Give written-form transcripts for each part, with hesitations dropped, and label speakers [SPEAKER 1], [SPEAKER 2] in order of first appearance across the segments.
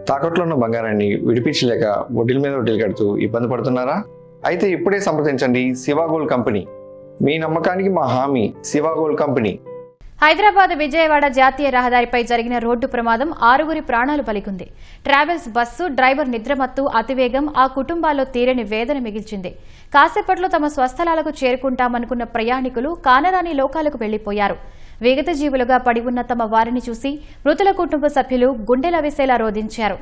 [SPEAKER 1] తాకట్లో ఉన్న బంగారాన్ని విడిపించలేక వడ్డీల మీద వడ్డీలు కడుతూ ఇబ్బంది పడుతున్నారా? అయితే ఇప్పుడే సంప్రదించండి శివ గోల్డ్ కంపెనీ. మీ నమ్మకానికి మా హామీ శివ గోల్డ్ కంపెనీ.
[SPEAKER 2] హైదరాబాద్ విజయవాడ జాతీయ రహదారిపై జరిగిన రోడ్డు ప్రమాదం 6 ప్రాణాలు బలికొంది. ట్రావెల్స్ బస్సు డ్రైవర్ నిద్రమత్తు అతివేగం ఆ కుటుంబాల్లో తీరని వేదన మిగిల్చింది. కాసేపట్లో తమ స్వస్థలాలకు చేరుకుంటామనుకున్న ప్రయాణికులు కానరాని లోకాలకు వెళ్లిపోయారు. విగత జీవులుగా పడి ఉన్న తమ వారిని చూసి మృతుల కుటుంబ సభ్యులు గుండెలవిసేలా రోదించారు.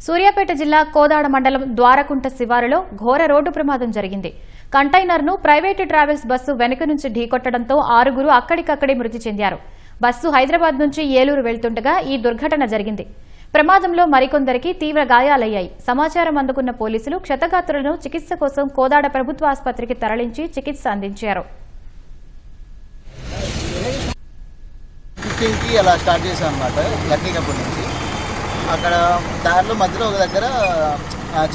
[SPEAKER 2] సూర్యాపేట జిల్లా కోదాడ మండలం ద్వారకుంట శివారులో ఘోర రోడ్డు ప్రమాదం జరిగింది. కంటైనర్ను ప్రైవేటు ట్రావెల్స్ బస్సు వెనుక నుంచి ఢీకొట్టడంతో 6 అక్కడికక్కడే మృతి చెందారు. బస్సు హైదరాబాద్ నుంచి ఏలూరు వెళ్తుండగా ఈ దుర్ఘటన జరిగింది. ప్రమాదంలో మరికొందరికి తీవ్ర గాయాలయ్యాయి. సమాచారం అందుకున్న పోలీసులు క్షతగాత్రులను చికిత్స కోసం కోదాడ ప్రభుత్వ ఆసుపత్రికి తరలించి చికిత్స అందించారు.
[SPEAKER 3] అలా స్టార్ట్ చేసాం అన్నమాట. లక్కీకప్పటి నుంచి అక్కడ దారిలో మధ్యలో ఒక దగ్గర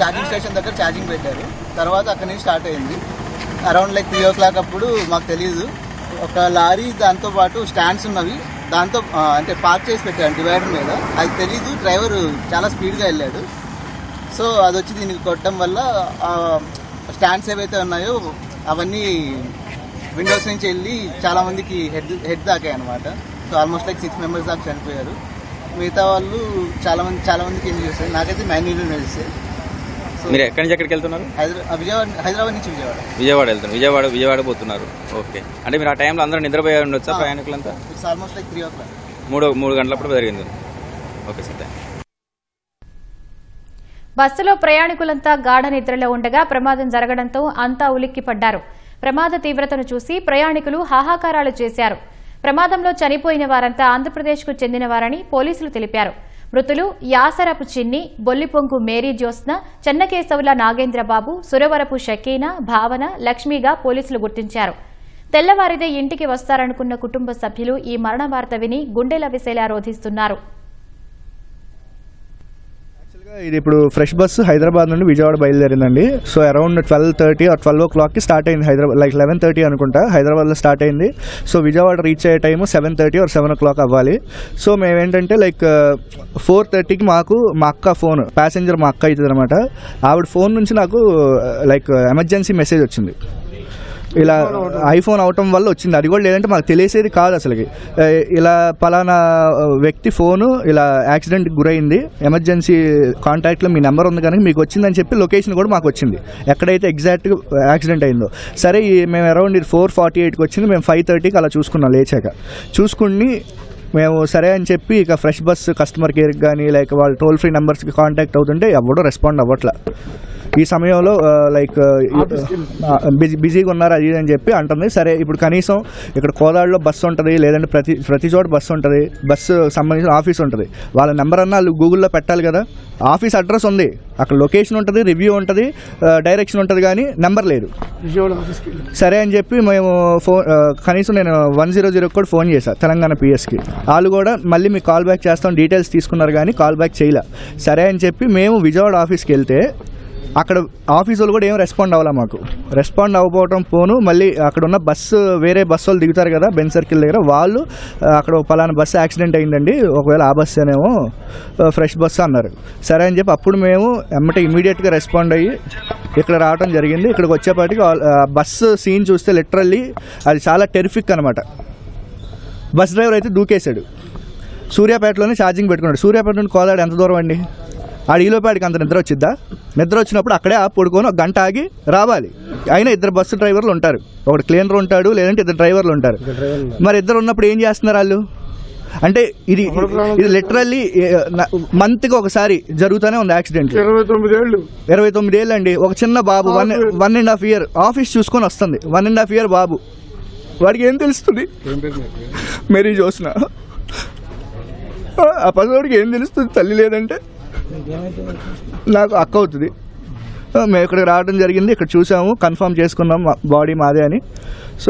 [SPEAKER 3] ఛార్జింగ్ స్టేషన్ దగ్గర ఛార్జింగ్ పెట్టారు. తర్వాత అక్కడి నుంచి స్టార్ట్ అయింది. అరౌండ్ 3 o'clock అప్పుడు మాకు తెలియదు, ఒక లారీ దాంతోపాటు స్టాండ్స్ ఉన్నవి దాంతో అంటే పార్క్ చేసి పెట్టాను డివైడర్ మీద. అది తెలీదు, డ్రైవర్ చాలా స్పీడ్గా వెళ్ళాడు. సో అది వచ్చి దీనికి కొట్టడం వల్ల స్టాండ్స్ ఏవైతే ఉన్నాయో అవన్నీ విండోస్ నుంచి వెళ్ళి చాలామందికి హెడ్ దాకాయి అనమాట. సో ఆల్మోస్ట్ 6 members దాకా చనిపోయారు. మిగతా వాళ్ళు చాలా మందికి ఏం చేస్తారు. నాకైతే మ్యాన్యువల్ చేస్తారు.
[SPEAKER 4] మీరు ఎక్కడి నుంచి ఎక్కడికి వెళ్తున్నారు?
[SPEAKER 3] హైదరాబాద్ నుంచి
[SPEAKER 4] విజయవాడ వెళ్తున్నారు. విజయవాడ పోతున్నారు. ఓకే, అంటే మీరు ఆ టైంలో అందరూ నిద్రపోయి ఉండొచ్చా ప్రయాణికులంతా?
[SPEAKER 3] It's almost 3 o'clock.
[SPEAKER 4] 3 గంటలప్పుడు జరిగింది. Okay sir.
[SPEAKER 2] బస్సులో ప్రయాణికులంతా గాఢ నిద్రలో ఉండగా ప్రమాదం జరగడంతో అంతా ఉలిక్కిపడ్డారు. ప్రమాద తీవ్రతను చూసి ప్రయాణికులు హాహాకారాలు చేశారు. ప్రమాదంలో చనిపోయిన వారంతా ఆంధ్రప్రదేశ్కు చెందిన వారని పోలీసులు తెలిపారు. మృతులు యాసరపు చిన్ని, బొల్లిపొంగు మేరీ జ్యోత్స్న, చెన్నకేశవుల నాగేంద్రబాబు, సురవరపు షకీనా, భావన, లక్ష్మిగా పోలీసులు గుర్తించారు. తెల్లవారిదే ఇంటికి వస్తారనుకున్న కుటుంబ సభ్యులు ఈ మరణ వార్త విని గుండెలవిసేలా రోధిస్తున్నారు.
[SPEAKER 5] ఇది ఇప్పుడు ఫ్రెష్ బస్సు హైదరాబాద్ నుండి విజయవాడ బయలుదేరిందండి. సో అరౌండ్ 12:30 or 12 o'clockకి స్టార్ట్ అయింది. హైదరాబాద్ 11:30 అనుకుంటా హైదరాబాద్లో స్టార్ట్ అయింది. సో విజయవాడ రీచ్ అయ్యే టైము 7:30 or 7 o'clock అవ్వాలి. సో మేమేంటంటే 4:30కి మాకు మా అక్క ఫోన్, ప్యాసింజర్ మా అక్క అవుతుంది అనమాట. ఆవిడ ఫోన్ నుంచి నాకు ఎమర్జెన్సీ మెసేజ్ వచ్చింది. ఇలా ఐఫోన్ అవటం వల్ల వచ్చింది. అది కూడా లేదంటే మాకు తెలిసేది కాదు అసలుకి. ఇలా పలానా వ్యక్తి ఫోను ఇలా యాక్సిడెంట్కి గురైంది, ఎమర్జెన్సీ కాంటాక్ట్లో మీ నెంబర్ ఉంది కనుక మీకు వచ్చిందని చెప్పి లొకేషన్ కూడా మాకు వచ్చింది ఎక్కడైతే ఎగ్జాక్ట్గా యాక్సిడెంట్ అయిందో. సరే మేము అరౌండ్ 4:48కి వచ్చింది. మేము 5:30కి అలా చూసుకున్నాం. లేచాక చూసుకుని మేము సరే అని చెప్పి ఇక ఫ్రెష్ బస్ కస్టమర్ కేర్కి కానీ వాళ్ళ టోల్ ఫ్రీ నెంబర్స్కి కాంటాక్ట్ అవుతుంటే ఎవడో రెస్పాండ్ అవ్వట్లా. ఈ సమయంలో బిజీగా ఉన్నారు అది అని చెప్పి అంటుంది. సరే ఇప్పుడు కనీసం ఇక్కడ కోదాడలో బస్సు ఉంటుంది, లేదంటే ప్రతి చోట బస్సు ఉంటుంది, బస్సు సంబంధించిన ఆఫీస్ ఉంటుంది. వాళ్ళ నెంబర్ అన్నా వాళ్ళు గూగుల్లో పెట్టాలి కదా. ఆఫీస్ అడ్రస్ ఉంది, అక్కడ లొకేషన్ ఉంటుంది, రివ్యూ ఉంటుంది, డైరెక్షన్ ఉంటుంది, కానీ నెంబర్ లేదు. సరే అని చెప్పి మేము కనీసం నేను 100 కూడా ఫోన్ చేశాను తెలంగాణ పిఎస్కి. వాళ్ళు కూడా మళ్ళీ మీకు కాల్ బ్యాక్ చేస్తాం డీటెయిల్స్ తీసుకున్నారు కానీ కాల్ బ్యాక్ చేయలే. సరే అని చెప్పి మేము విజయవాడ ఆఫీస్కి వెళ్తే అక్కడ ఆఫీస్ వాళ్ళు కూడా ఏం రెస్పాండ్ అవ్వాలా. మాకు రెస్పాండ్ అవ్వకపోవడం పోను మళ్ళీ అక్కడ ఉన్న బస్సు వేరే బస్సు వాళ్ళు దిగుతారు కదా బెంజ్ సర్కిల్ దగ్గర, వాళ్ళు అక్కడ పలానా బస్సు యాక్సిడెంట్ అయిందండి, ఒకవేళ ఆ బస్సు అనేమో ఫ్రెష్ బస్సు అన్నారు. సరే అని చెప్పి అప్పుడు మేము ఇమీడియట్గా రెస్పాండ్ అయ్యి ఇక్కడ రావడం జరిగింది. ఇక్కడికి వచ్చేపాటికి బస్సు సీన్ చూస్తే లిటరల్లీ అది చాలా టెరిఫిక్ అనమాట. బస్ డ్రైవర్ అయితే దూకేశాడు. సూర్యాపేటలోనే ఛార్జింగ్ పెట్టుకున్నాడు. సూర్యాపేట నుండి కోదాడ ఎంత దూరం అండి? ఈలోపాడికి అంత నిద్ర వచ్చిద్దా? నిద్ర వచ్చినప్పుడు అక్కడే పడుకొని 1 గంట ఆగి రావాలి. అయినా 2 బస్సు డ్రైవర్లు ఉంటారు, ఒకటి క్లీనర్ ఉంటాడు, లేదంటే 2 డ్రైవర్లు ఉంటారు. మరి 2 ఉన్నప్పుడు ఏం చేస్తున్నారు వాళ్ళు? అంటే ఇది లిటరల్లీ మంత్కి ఒకసారి జరుగుతూనే ఉంది యాక్సిడెంట్. 29 ఏళ్ళు అండి. ఒక చిన్న బాబు 1.5 year ఆఫీస్ చూసుకొని వస్తుంది. 1.5 year బాబు, వాడికి ఏం తెలుస్తుంది? మేరీ జ్యోత్స్న, ఆ పసివాడికి ఏం తెలుస్తుంది? తల్లి లేదంటే నాకు అక్క అవుతుంది. మేము ఇక్కడికి రావడం జరిగింది. ఇక్కడ చూసాము, కన్ఫర్మ్ చేసుకున్నాం బాడీ మాదే అని. సో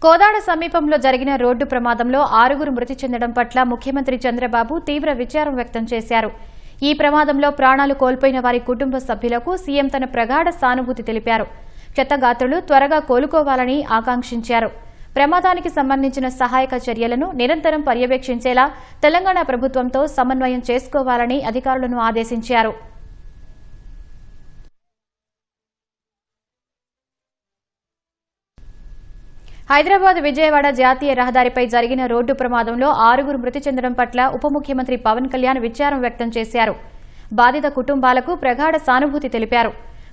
[SPEAKER 2] కోదాడ సమీపంలో జరిగిన రోడ్డు ప్రమాదంలో 6 మృతి చెందడం పట్ల ముఖ్యమంత్రి చంద్రబాబు తీవ్ర విచారం వ్యక్తం చేశారు. ఈ ప్రమాదంలో ప్రాణాలు కోల్పోయిన వారి కుటుంబ సభ్యులకు సీఎం తన ప్రగాఢ సానుభూతి తెలిపారు. క్షతగాత్రులు త్వరగా కోలుకోవాలని ఆకాంక్షించారు. ప్రమాదానికి సంబంధించిన సహాయక చర్యలను నిరంతరం పర్యవేక్షించేలా తెలంగాణ ప్రభుత్వంతో సమన్వయం చేసుకోవాలని అధికారులను ఆదేశించారు. హైదరాబాద్ విజయవాడ జాతీయ రహదారిపై జరిగిన రోడ్డు ప్రమాదంలో 6 మృతి చెందడం పట్ల ఉప ముఖ్యమంత్రి పవన్ కళ్యాణ్ విచారం వ్యక్తం చేశారు. బాధిత కుటుంబాలకు ప్రగాఢ సానుభూతి తెలిపారు.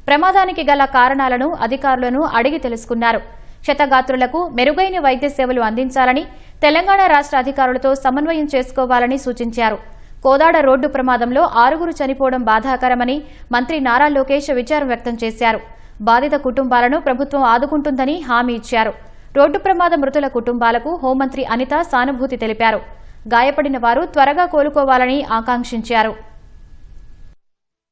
[SPEAKER 2] ప్రమాదానికి గల కారణాలను అధికారులను అడిగి తెలుసుకున్నారు. క్షతగాత్రులకు మెరుగైన వైద్య సేవలు అందించాలని తెలంగాణ రాష్ట్ర అధికారులతో సమన్వయం చేసుకోవాలని సూచించారు. కోదాడ రోడ్డు ప్రమాదంలో 6 చనిపోవడం బాధాకరమని మంత్రి నారా లోకేష్ విచారం వ్యక్తం చేశారు. బాధిత కుటుంబాలను ప్రభుత్వం ఆదుకుంటుందని హామీ ఇచ్చారు. రోడ్డు ప్రమాద మృతుల కుటుంబాలకు హోంమంత్రి అనిత సానుభూతి తెలిపారు. గాయపడిన వారు త్వరగా కోలుకోవాలని ఆకాంక్షించారు.